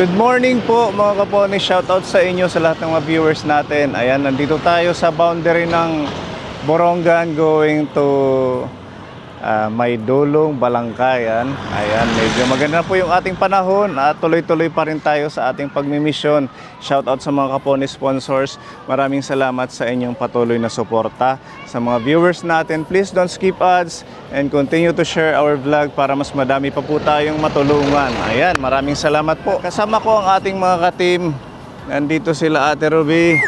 Good morning po mga kaponi, shoutout sa inyo sa lahat ng mga viewers natin. Ayan, nandito tayo sa boundary ng Borongan going to Maydulong, Balangkayan. Ayan, medyo maganda po yung ating panahon at tuloy-tuloy pa rin tayo sa ating pagmimisyon. Shoutout sa mga kaponi sponsors. Maraming salamat sa inyong patuloy na suporta. Sa mga viewers natin, please don't skip ads and continue to share our vlog para mas madami pa po tayong matulungan. Ayan, maraming salamat po. Kasama ko ang ating mga ka-team. Nandito sila Ate Ruby.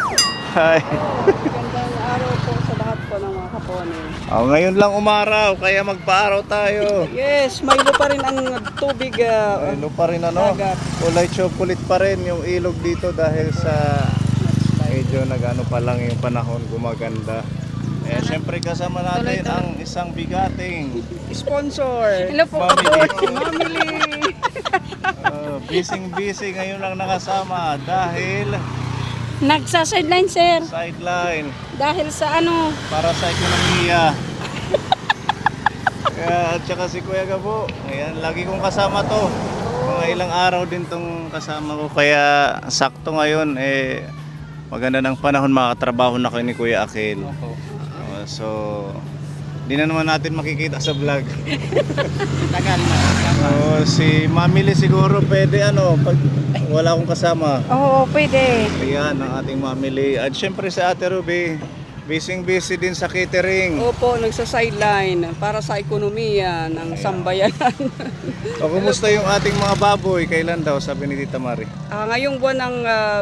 Hi. Magandang araw po sa lahat po ng mga kaponi. Oh, ngayon lang umaraw, kaya magpaaraw tayo. Yes, maylo pa rin ang tubig. Ano pa rin ano, Dagat. kulay chocolate pa rin yung ilog dito dahil sa medyo nagano pa lang yung panahon, gumaganda. Eh, syempre kasama natin ang isang bigating Sponsor. Hello po. Family. busy ngayon lang nakasama dahil Nagsa-sideline, sir. sideline Dahil sa ano, para sa ekonomiya. Kaya, at saka si Kuya Gabo, ayan, lagi kong kasama to. Mga ilang araw din tong kasama ko, kaya sakto ngayon eh maganda ng panahon, makatrabaho na kayo ni Kuya Akil. So di na naman natin makikita sa vlog. Tagal na. Si Mami Lee siguro pwede ano pag wala akong kasama. oo, pwede. Ayan ang ating Mami Lee. At syempre si Ate Ruby, busy din sa catering. Opo, nagsa-sideline para sa ekonomiya ng sambayanan. O kumusta yung ating mga baboy? Kailan daw, sabi ni Tita Mari? Ngayong buwan ng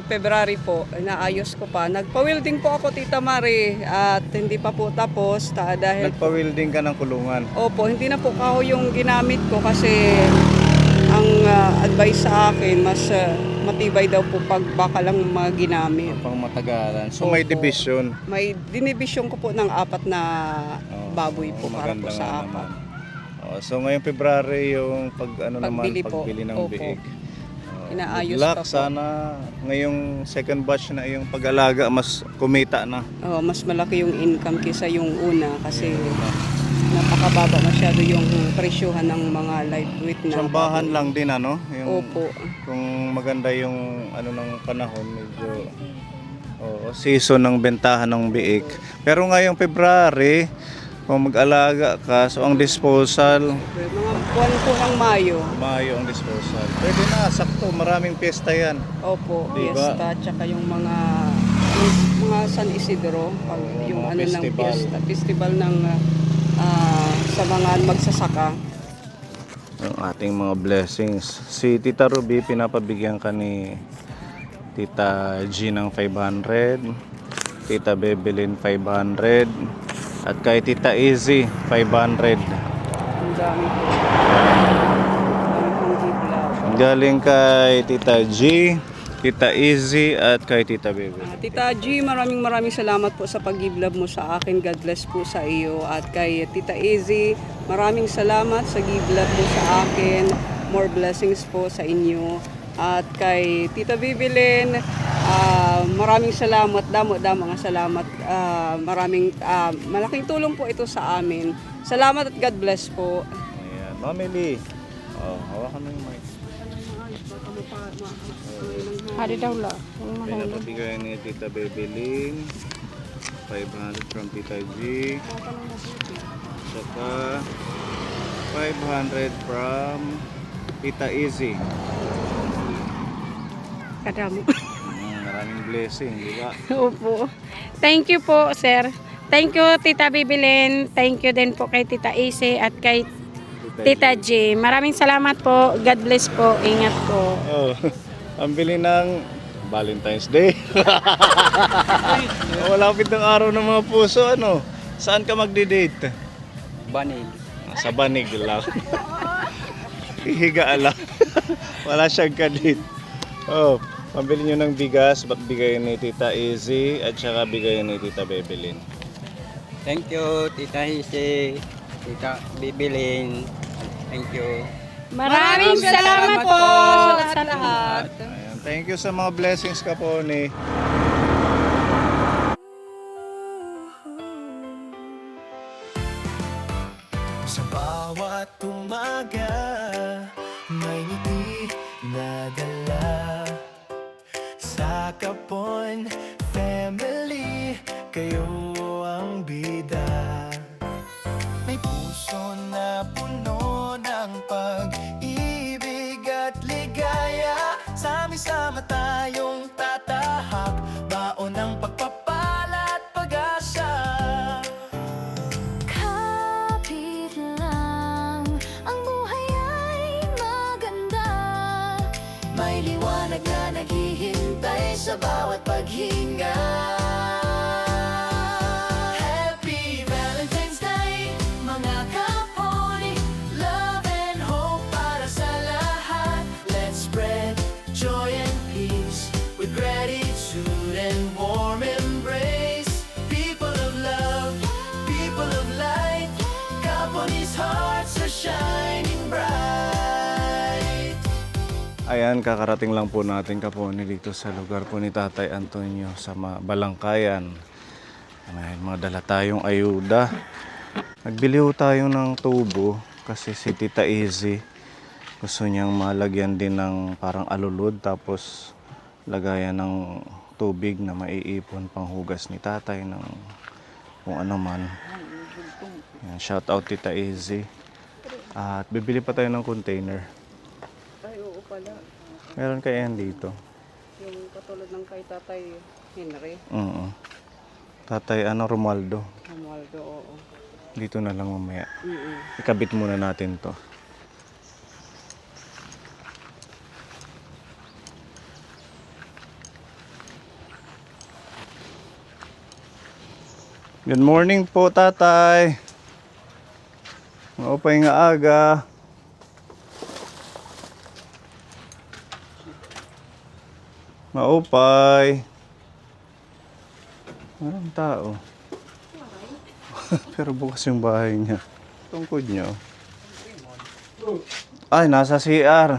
February po, inaayos ko pa. Nagpa-welding po ako, Tita Mari, at hindi pa po tapos dahil Nagpa-welding ka ng kulungan. opo, hindi na po kahoy yung ginamit ko kasi ang advice sa akin mas matibay daw po pag baka lang mga ginamit. Pang matagalan. So may Opo. division. May dinibisyon ko po ng 4 na baboy po para Maganda po nga sa naman. 4. So ngayong February yung Pagbili po. pagbili ng Opo. biig. Inaayos Good luck, pa po. sana ngayong second batch na yung pag-alaga mas kumita na. Mas malaki yung income kaysa yung una kasi napakababa masyado yung presyuhan ng mga lightweight na Tsambahan baboy. lang din ano, yung Opo. kung maganda yung ano ng panahon, medyo season ng bentahan ng biik. Pero ngayong February, kung mag-alaga ka, so ang disposal, Mga buwan po ng Mayo ang disposal. Pwede na, sakto, maraming piyesta yan. Opo, Diba? fiesta, tsaka yung mga San Isidro, pag yung mga ano ng festival. fiesta, festival ng sa mga magsasaka. Yung ating mga blessings. Si Tita Ruby, pinapabigyan ka ni Tita G ng 500, Tita Bebelin 500, at kay Tita Easy 500. Ang dami po. Ang dami pong giblab. Galing kay Tita G, Tita Easy, at kay Tita Bebelin. Tita G, maraming salamat po sa pag-giblab mo sa akin. God bless po sa iyo. At kay Tita Easy, maraming salamat sa giblab mo sa akin. More blessings po sa inyo. At kay Tita Bibilin, maraming salamat, damo nga salamat. Malaking tulong po ito sa amin. Salamat at God bless po. Ayan, Mami Lee. Hawakan mo yung mic. Hari daw la. Pinapabigay ni Tita Bebelin 500 from Tita G, saka 500 from Tita Easy. Kadamo. Maraming blessing, di ba? Opo. Thank you po, sir. Thank you, Tita Bibilin. Thank you din po kay Tita Ise at kay Tita J. Maraming salamat po. God bless po. Ingat po. Oh, ang bili ng Valentine's Day. Malapit ng araw ng mga puso, ano? Saan ka magdi-date? Banig. Sa banig lang. Higa lang. Wala siyang kadate. Oh, pambili nyo ng bigas, bigay ni Tita Easy at saka bigay ni Tita Bebelin. Thank you, Tita Hisi, Tita Bibilin. Thank you. Maraming salamat po sa lahat. Ayan, thank you sa mga blessings ka po ni Sa bawat umaga, may ngiti na dala. Kapon family, kayo ang bida. May puso na puno ng pag-ibig at ligaya. Sama-sama tayong tatahak, baon ng pagpapala at pag-asa. Kapit lang, ang buhay ay maganda. May liwanag na naghihintay sa bawat paghinga. Happy Valentine's Day, mga kaponi. Love and hope para sa lahat. Let's spread joy and peace with gratitude and warm embrace. People of love, people of light, Kaponi's hearts are shining bright. Ayan, kakarating lang po natin kaponi dito sa lugar po ni Tatay Antonio sa Balangkayan. May mga dala tayong ayuda. Nagbili ho tayo ng tubo kasi si Tita Izzy gusto niyang malagyan din ng parang alulod tapos lagayan ng tubig na maiipon panghugas ni Tatay ng kung ano man. Ayan, shout out Tita Izzy. At bibili pa tayo ng container. Ay, oo pala. Meron kaya yan dito. Yung katulad ng kay Tatay Henry, Oo. Tatay Romualdo. Romualdo, oo. Dito na lang mamaya. Mm-mm. Ikabit muna natin to. Good morning po, Tatay. Maupay nga aga. Maupay. Walang tao. Pero bukas yung bahay niya. Tungkod niya. Ay, nasa CR.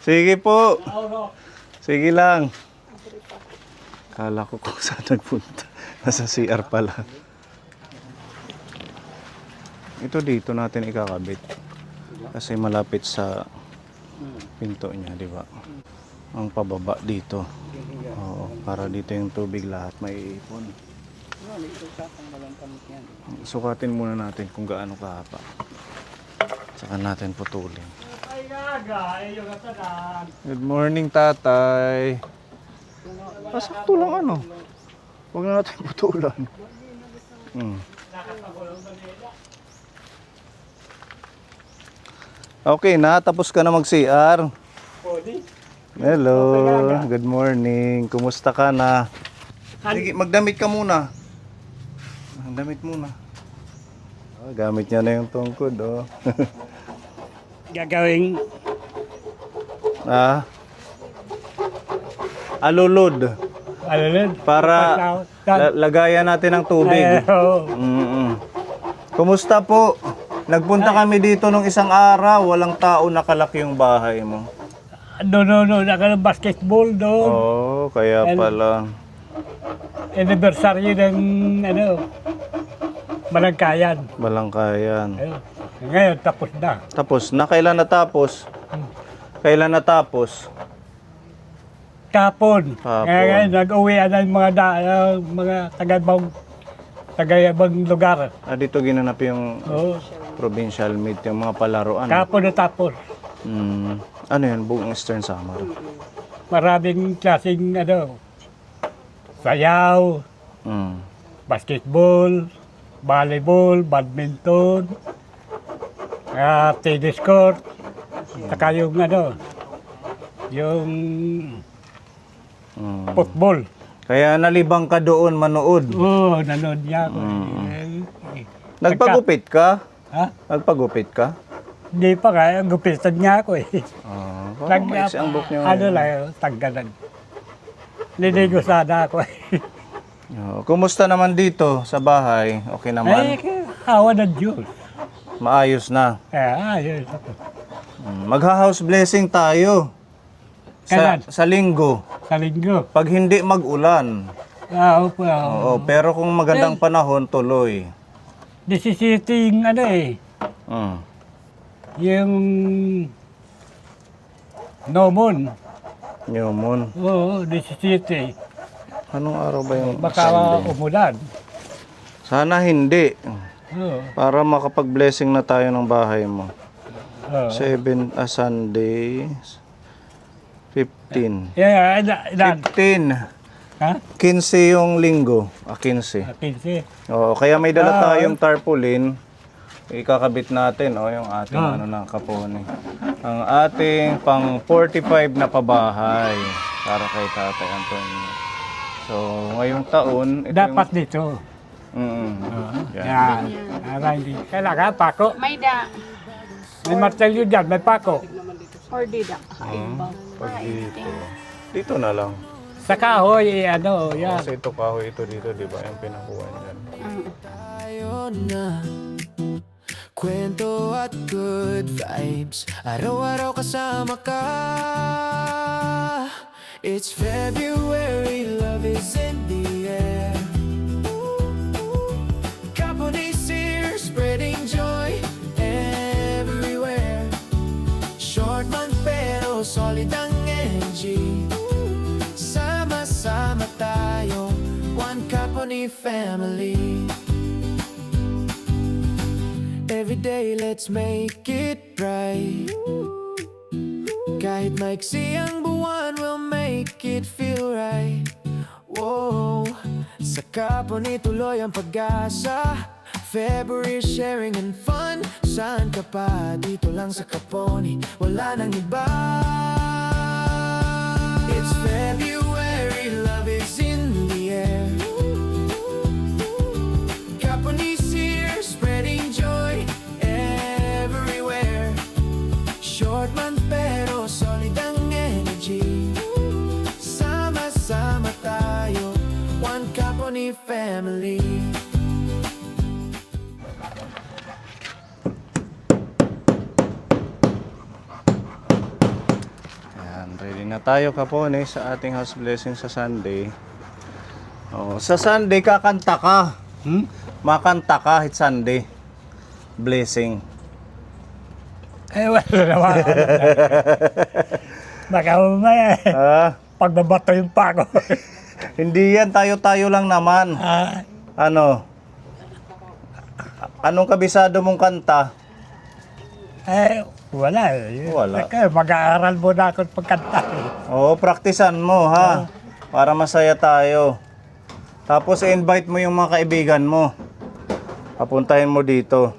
Sige po. Sige lang. Kala ko kung saan nagpunta. Nasa CR pala. Ito dito natin ikakabit. Kasi malapit sa pinto niya, di ba? Ang pababa dito. Oo, para dito yung tubig lahat may ipon. Sukatin muna natin kung gaano kahaba. Saka natin putulin. Good morning, Tatay. Pasakto lang ano. Huwag na natin putulan. Okay na, tapos ka na mag-CR. Hello, good morning. Kumusta ka na? Sige, magdamit ka muna. Damit muna. Oh, gamit niya na yung tungkod, oh. Gagawing Alulod. alulod. Para lagayan natin ng tubig. Kumusta po? Nagpunta kami dito nung isang araw. Walang tao, nakalaki yung bahay mo. No, naka ng basketball doon. Oh, kaya pala. Anniversary ng Balangkayan. Balangkayan. Ayun. Ngayon, tapos na. Tapos na, kailan natapos? Kailan natapos? Kapon. Kapon. Ngayon, nag-uwi na yung mga taga-ibang lugar. Dito ginanap yung Oo. provincial meet, yung mga palaruan. Kapon na tapos. Ano yun? Buong Eastern Samar. Maraming klaseng sayaw, basketball, volleyball, badminton, tennis court, saka yung yung football. Kaya nalibang ka doon manood. Oo, nanood niya ako. Nagpagupit ka? Ha? Nagpagupit ka? Hindi pa kaya, gupitan niya ako eh. Parang maiksi ang book niyo. Tanggalan. Liligo sana ako eh. Kumusta naman dito sa bahay? Okay naman? Hawa ng Diyos. Maayos na. Ayos. Magha-house blessing tayo. Kailan? Sa linggo. Sa linggo. Pag hindi mag-ulan. Opo. Oo, pero kung magandang panahon, tuloy. 17 yung Mm. yung No moon. New moon. Oo, 17. Anong araw ba yung Baka Sunday? umulan. Sana hindi. Oo. Para makapag-blessing na tayo ng bahay mo. Oo. Sunday, 15. Yeah, ilan? 15. Ha? 15 yung linggo. 15. 15. Oo, kaya may dala Ah. tayong tarpaulin. Ikakabit natin yung ating Ah. ano ng kapone. Ang ating pang 45 na pabahay para kay Tatay Antonio. So, ngayong taon, ito Dapat dito. Yung, yan. Yan. Para hindi. Kailangan pako. May da. May martelyo dyan, may pako. Or dida. Pag dito. Dito na lang. Sa kahoy, ano, yan. Kasi ito kahoy ito dito, di ba? Yung pinakuha niyan. Tayo na kwento at good vibes, araw-araw kasama ka. It's February, love is in the air. Company here, spreading joy everywhere. Short month pero solid ang energy. Sama-sama tayo, one company family. Every day, let's make it right. Kahit maiksi ang buwan, we'll make it feel right. Whoa, sa kapon ituloy ang pag-asa. February sharing and fun. Saan ka pa? Dito lang sa Kaponi, wala nang iba. It's February, love is in the air. Kaponi's here, spreading joy everywhere. Short month pero solid ang energy. Sama-sama tayo, one Kaponi family. Ayan, ready na tayo kapone sa ating house blessing sa Sunday. Oh, sa Sunday kakanta ka. Makanta ka kahit Sunday. Blessing. Eh, wala naman. Baka umaya. Ah, Pagbabato yung pako. hindi yan, tayo-tayo lang naman. Ah, Ano? Anong kabisado mong kanta? wala. Wala. Kaya mag-aaral muna ako pagkanta. Oo, praktisan mo ha. Para masaya tayo. Tapos invite mo yung mga kaibigan mo. Papuntahin mo dito.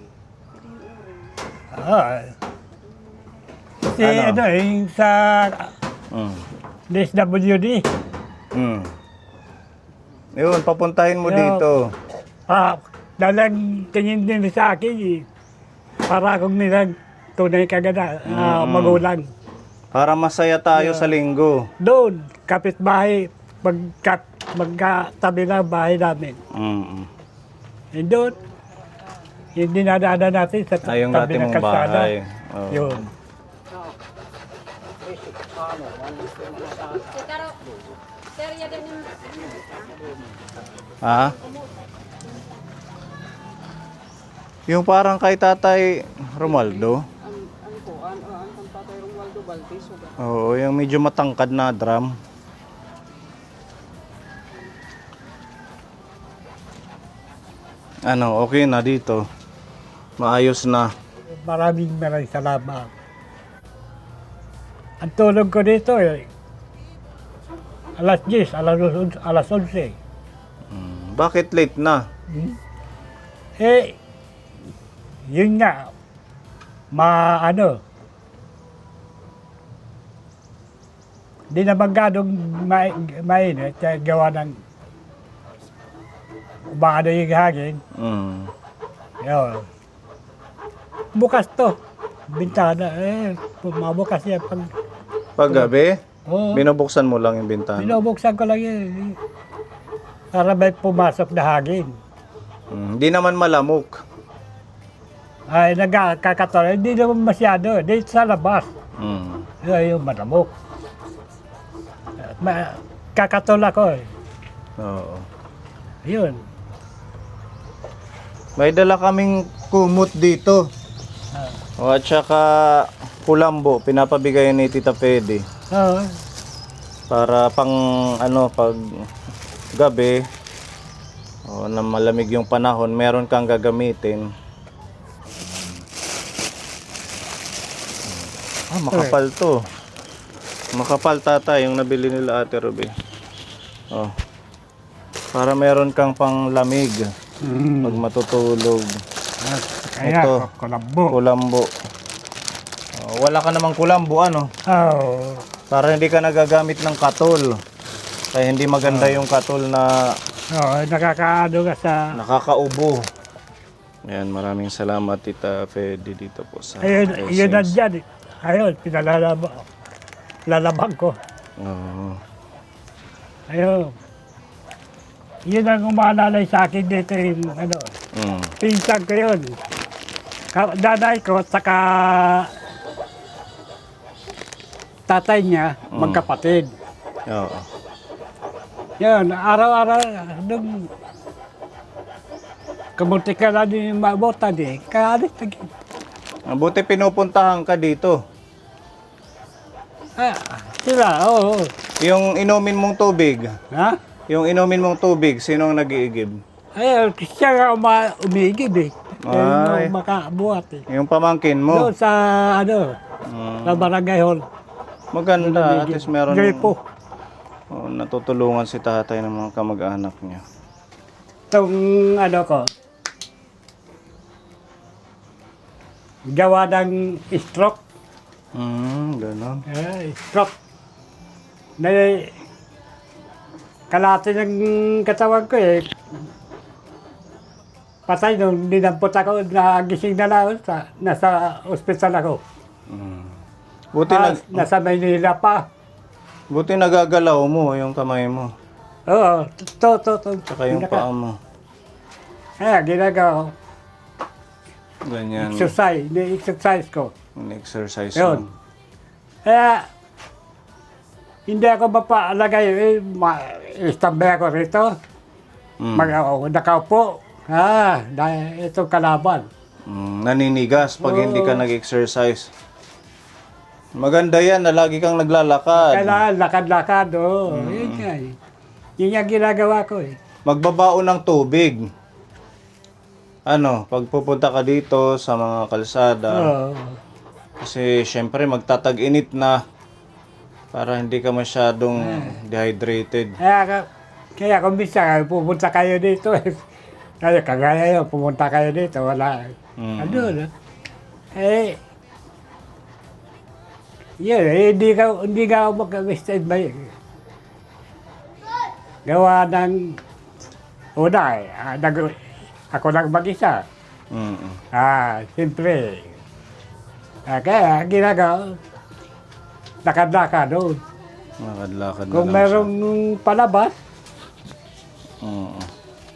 Si Ano? yung sa Mm. DSWD. Mm. Yun, papuntahin mo Yeah. dito. Dalang tingin din sa akin para akong nilang tunay kagada magulang. Para masaya tayo sa linggo. Doon, kapitbahay, magkatabi ng bahay namin. Mm. And doon, yung dinadaanan natin sa Ay, yung tabi dati ng mong kalsada. bahay. Oo. Yun. Ha? Yung parang kay Tatay Romualdo. Oo, yung medyo matangkad na drum. Ano, okay na dito. Maayos na. Maraming salamat. Ang tulog ko dito, alas 10, alas 11. Bakit late na? Yun nga, di naman ganong mainit, kaya gawa ng umano yung hangin. Mm. Yun. Bukas to, bintana, mabukas yan pag, Paggabi, oh, binubuksan mo lang yung bintana. binubuksan ko lang yun. Para may pumasok na hangin. Hindi naman malamok. Ay, nagkakatulad, hindi naman masyado, dito sa labas. Mm. Yun yung malamok. Kakatula ko Oo. Yun. May dala kaming kumot dito. O, at saka kulambo, pinapabigay ni Tita Fede. Oo. Para pang pag gabi, na malamig yung panahon, meron kang gagamitin. Makapal to. Makapal tatay yung nabili nila Ate Ruby. Oh. Para meron kang pang lamig pag matutulog. Kaya, Ito. kulambo. Kulambo. Wala ka namang kulambo, ano? Oo. Para hindi ka nagagamit ng katol. Kaya hindi maganda yung katol na Oo, nakakaano ka sa... nakakaubo. Ayan, maraming salamat Tita Fede dito po sa Ayun, yun blessings. nandyan. Ayun, lalabang ko. Oo. Ayun. Yun ang umalalay sa akin dito yung Mm. pinsan ko yun. Nanay ko, saka tatay niya, magkapatid. Oo. Yun, araw-araw, nung kamunti ka na din mabutan eh, kaalis lagi. Buti pinupuntahan ka dito. Ah, sila, oo. Yung inumin mong tubig, Ha? yung inumin mong tubig, sino ang nag-iigib? Ayun, siya nga umigib eh. Ay. Ayun, makabuhat eh. Yung pamangkin mo. Doon sa, Mm. sa barangay hall. Maganda, at least meron Gripo. natutulungan si tatay ng mga kamag-anak niya. Itong ko, gawa ng stroke. Ganon. Stroke. Na kalahati ng katawan ko eh. Patay nung dinampot ako, nagising na lang nasa ospital ako. Buti, Nasa Maynila pa. buti nagagalaw mo yung kamay mo. Oo, to. Tsaka yung paa mo. Kaya ginagawa ko, Ganyan. exercise ko. Exercise Yun. mo. Kaya, hindi ako mapaalagay, istambay ako rito. Nakaupo. Dahil itong kalaban. Naninigas pag hindi ka nag-exercise. Maganda yan na lagi kang naglalakad. Kailangan lakad-lakad, Yun nga eh. Yun yung ginagawa ko eh. Magbabaon ng tubig. Pag pupunta ka dito sa mga kalsada, Oo. kasi syempre magtatag-init na para hindi ka masyadong dehydrated. Kaya kung minsan pupunta kayo dito, kaya kagaya yun, pumunta kayo dito, wala. Hindi ka ako mag-standby. Gawa ng una ako lang mag-isa. Siyempre. Kaya ginagawa, lakad-lakad doon. Lakad-lakad na Kung lang merong palabas, siya.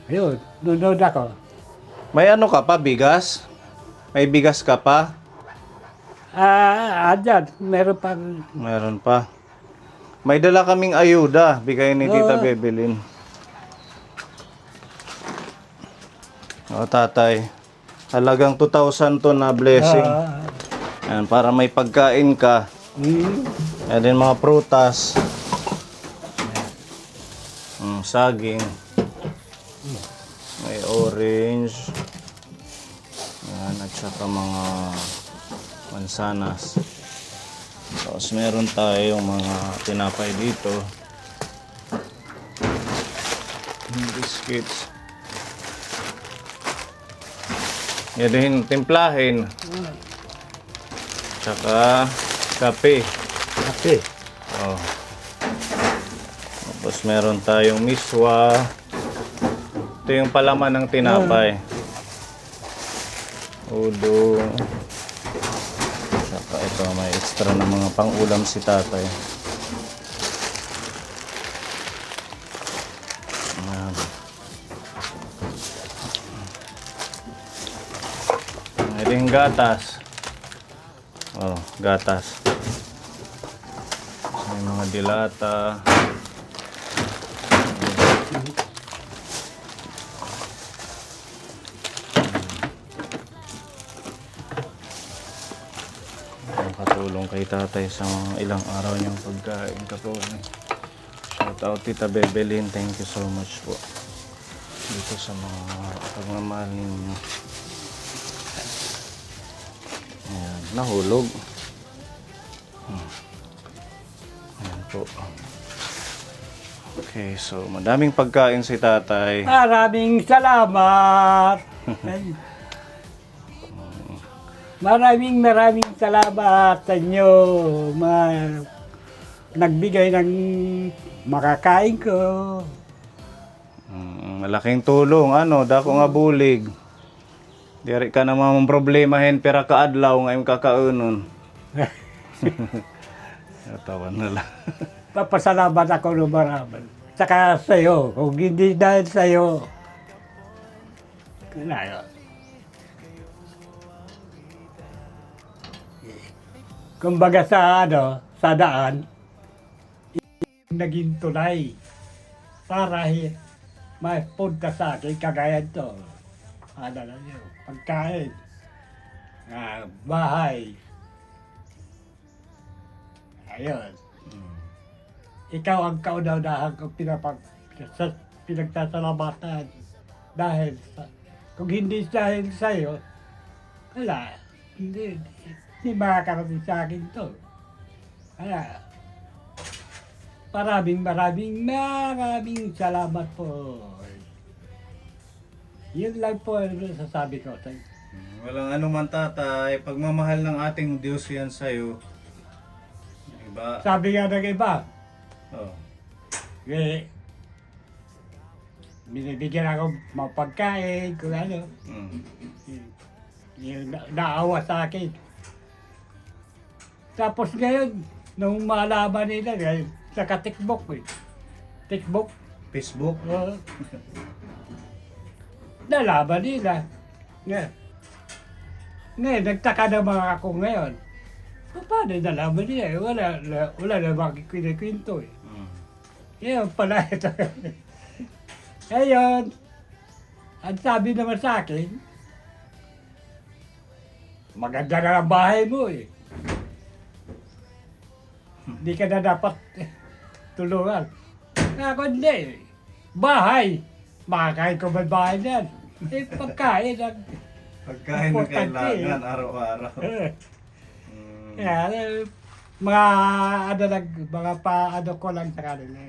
ayun, nunod ako. May ka pa, bigas? May bigas ka pa? Andyan, meron pang... Meron pa. May dala kaming ayuda, bigay ni Tita Bebelin. Tatay. Halagang 2,000 to na blessing. Ayan, para may pagkain ka. Ayan din mga prutas. Saging. May orange. Ayan, at saka mga mansanas. Tapos meron tayong mga tinapay dito. Biscuits. Yan din, timplahin. Tsaka kape. Kape. Oh. Tapos meron tayong miswa. Ito yung palaman ng tinapay. Udo. Tsaka ito, may extra na mga pang-ulam si tatay. Ayan. Ito yung gatas. Oh, gatas. May mga dilata. nakatulong kay tatay sa mga ilang araw niyang pagkain katulong. Shout out Tita Bebelin, thank you so much po dito sa mga pagmamahal ninyo. Ayan, nahulog. Ayan po. Okay, so madaming pagkain si tatay. Maraming salamat. Maraming salamat sa inyo. Nagbigay ng makakain ko. Malaking tulong, ano, dako nga bulig. Diri ka na mamang problemahin, pera ka adlaw nga yung kakaunon. Tawan na lang. Papasalamat ako ng marami. Saka sa'yo, kung hindi dahil sa'yo. Kaya, kumbaga sa sa daan, naging tulay para mapunta sa akin kagaya to. Ano na yun, pagkain, bahay. Ayun. Ikaw ang kauna-unahan kong pinagsasalamatan dahil kung hindi dahil sa'yo, wala, hindi makakarating sa akin to. Kaya, maraming salamat po. Yun lang po ang sasabi ko. Walang anuman tatay, pagmamahal ng ating Diyos yan sa'yo. Diba? Sabi nga ng iba, Oh. binibigyan ako mga pagkain, kung ano. Yung naawa sa akin. Tapos ngayon, nung malaman nila, naka-tikbok eh. Tikbok. Facebook? Oo. Nalaman nila. Ngayon, nagtaka naman ako ngayon. Paano nalaman nila? Wala na makikwento eh. Ngayon pala ito. Ngayon, ang sabi naman sa akin, maganda na ang bahay mo eh. Hindi ka na dapat tulungan. Ako hindi. Bahay. Makakain ko ba bahay yan? Eh, pagkain. Pagkain na kailangan araw-araw. Kaya, mga paano ko lang sa kanila.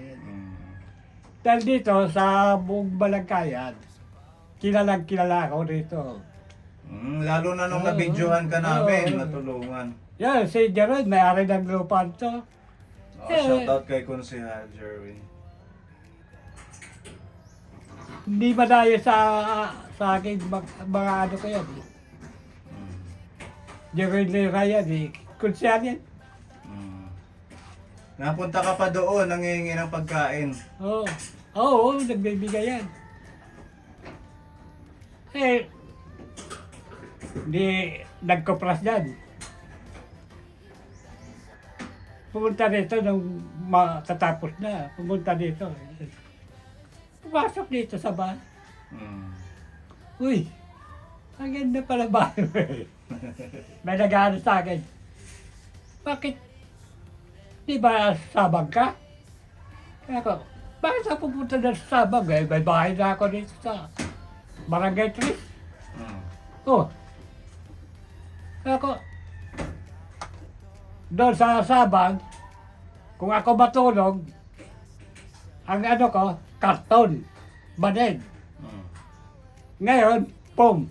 Dahil dito, sa buong Balangkayan, kilala ako dito. Lalo na nung nabidyohan ka namin, natulungan. Yan, si Jerome, may-ari ng lupa to. Shout out kay Konsehal Jerwin. Hindi madayo sa akin, mga ano ko yan. Jerome Ryan, kung siya yan. Napunta ka pa doon, nangihingi ng pagkain. Oo, nagbibigay yan. Eh, di nagkopras yan. Pumunta dito nung matatapos na. Pumunta dito. Pumasok dito sa bahay. Uy, ang ganda pala bahay mo eh. May nag-aaral sa akin. Bakit? Di ba Sabang ka? Kaya ako, bakit sa pupunta na sa Sabang? Eh, may bahay na ako dito sa Barangay 3. Oh. Kaya ako, doon sa Sabang, kung ako matulog, ang ano ko, karton, baned. Ngayon, pum,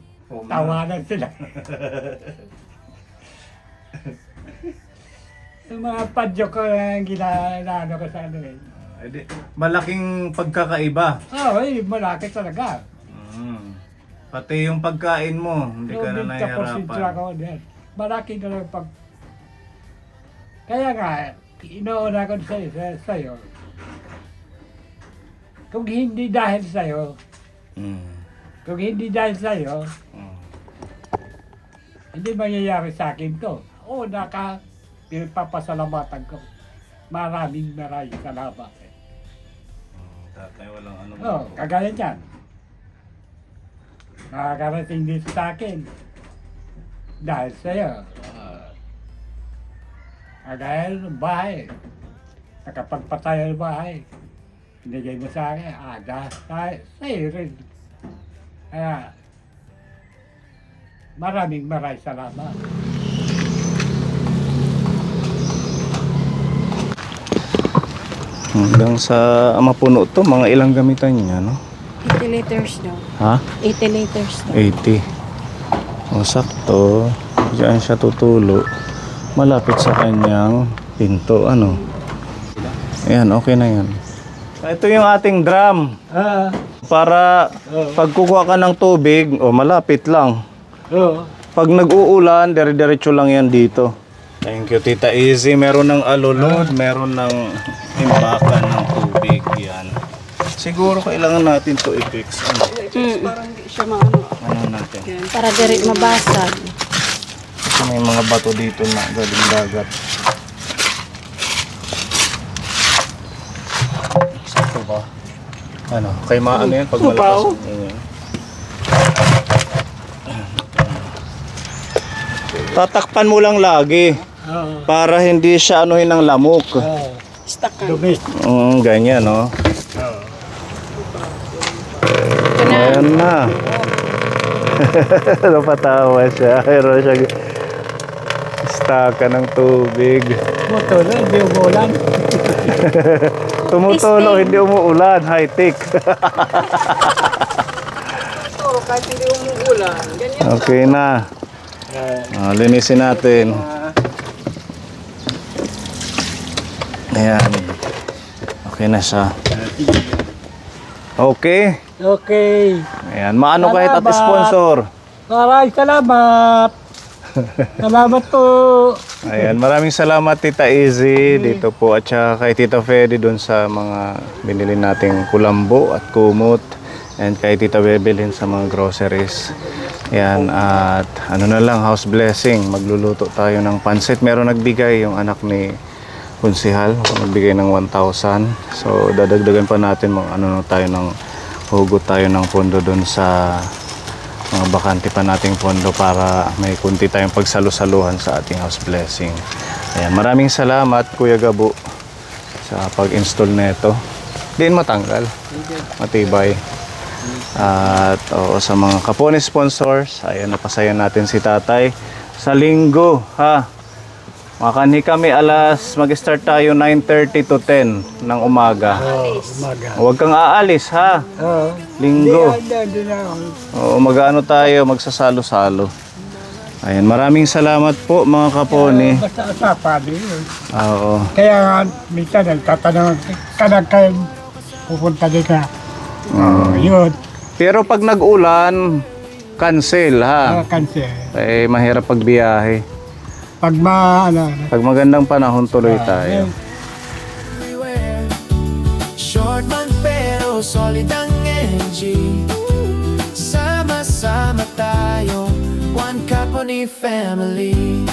tawanan sila. Yung mga padyo ko na ginano ko sa ano eh. Malaking pagkakaiba. Oo, malaki talaga. Pati yung pagkain mo, hindi ka na nahihirapan. ako din. Malaki na lang pag... Kaya nga, inoona ko sa'yo. Kung hindi dahil sa'yo, hindi mangyayari sa akin to. Oo, pinapapasalamatan ko. Maraming salamat. Tatay, walang ano. Oo, kagaya niyan. Nakakarating dito sa akin. Dahil sa'yo. Kagaya ng bahay. Nakapagpatayo ng bahay. Binigay mo sa akin, sa'yo rin. Kaya, maraming salamat. Hanggang sa mapuno to, mga ilang gamitan niya, no? 80 liters daw. Ha? 80 liters daw. 80. O sakto, diyan siya tutulo. Malapit sa kanyang pinto, ano? Ayan, okay na yan. Ito yung ating drum. Para pag kukuha ka ng tubig, malapit lang. Pag nag-uulan, dire-diretso lang yan dito. Thank you, Tita Easy. Meron ng alulod, meron ng imbakan ng tubig. Yan. Siguro kailangan natin to i-fix. Ano? Parang hindi siya maano. Ano natin? Para direct mabasag. Kasi may mga bato dito na galing dagat. Sakto ba? Ano? Kay maano yan pag malakas? Yan. Tatakpan mo lang lagi para hindi siya anuhin ng lamok. Stuck ka. Dumi. Ganyan, no? Ayan na. Napatawa siya. Pero siya staka ng tubig. Motor, hindi umulan. Tumutulo, hindi umuulan. High-tech. Toro, kahit hindi umuulan. Ganyan. Okay na. Linisin natin. Ayan. Okay na siya. Okay. Okay. Ayan. Maano kahit at Salamat. sponsor. Maraming salamat. Salamat po. Ayan. Maraming salamat Tita Easy dito po at saka kay Tita Fedy doon sa mga binili nating kulambo at kumot. And kay Tita Bebelin sa mga groceries. Yan, at ano na lang, house blessing. Magluluto tayo ng pansit. Meron nagbigay yung anak ni Kunsihal. Nagbigay ng 1,000. So, dadagdagan pa natin tayo ng hugot tayo ng pondo doon sa mga bakante pa nating pondo para may kunti tayong pagsalusaluhan sa ating house blessing. Ayan, maraming salamat Kuya Gabo sa pag-install nito. Diin matanggal. Matibay. At sa mga Kapone sponsors, ayan, napasaya natin si tatay sa linggo, ha. Makanhi kami mag-start tayo 9:30 to 10 ng umaga. Huwag kang aalis, ha. Linggo. Oo, mag-ano tayo, magsasalo-salo. Ayan, maraming salamat po mga Kapone. Basta usapan yun. Oo. Kaya nga, minsan nagtatanong ka na kayo pupunta din ka. Yun. Pero pag nag-ulan, cancel, ha. Cancel. Mahirap pagbiyahe. Pag Pag magandang panahon, tuloy tayo. everywhere. Short man pero solid ang energy. Sama-sama tayo, one Kapone family.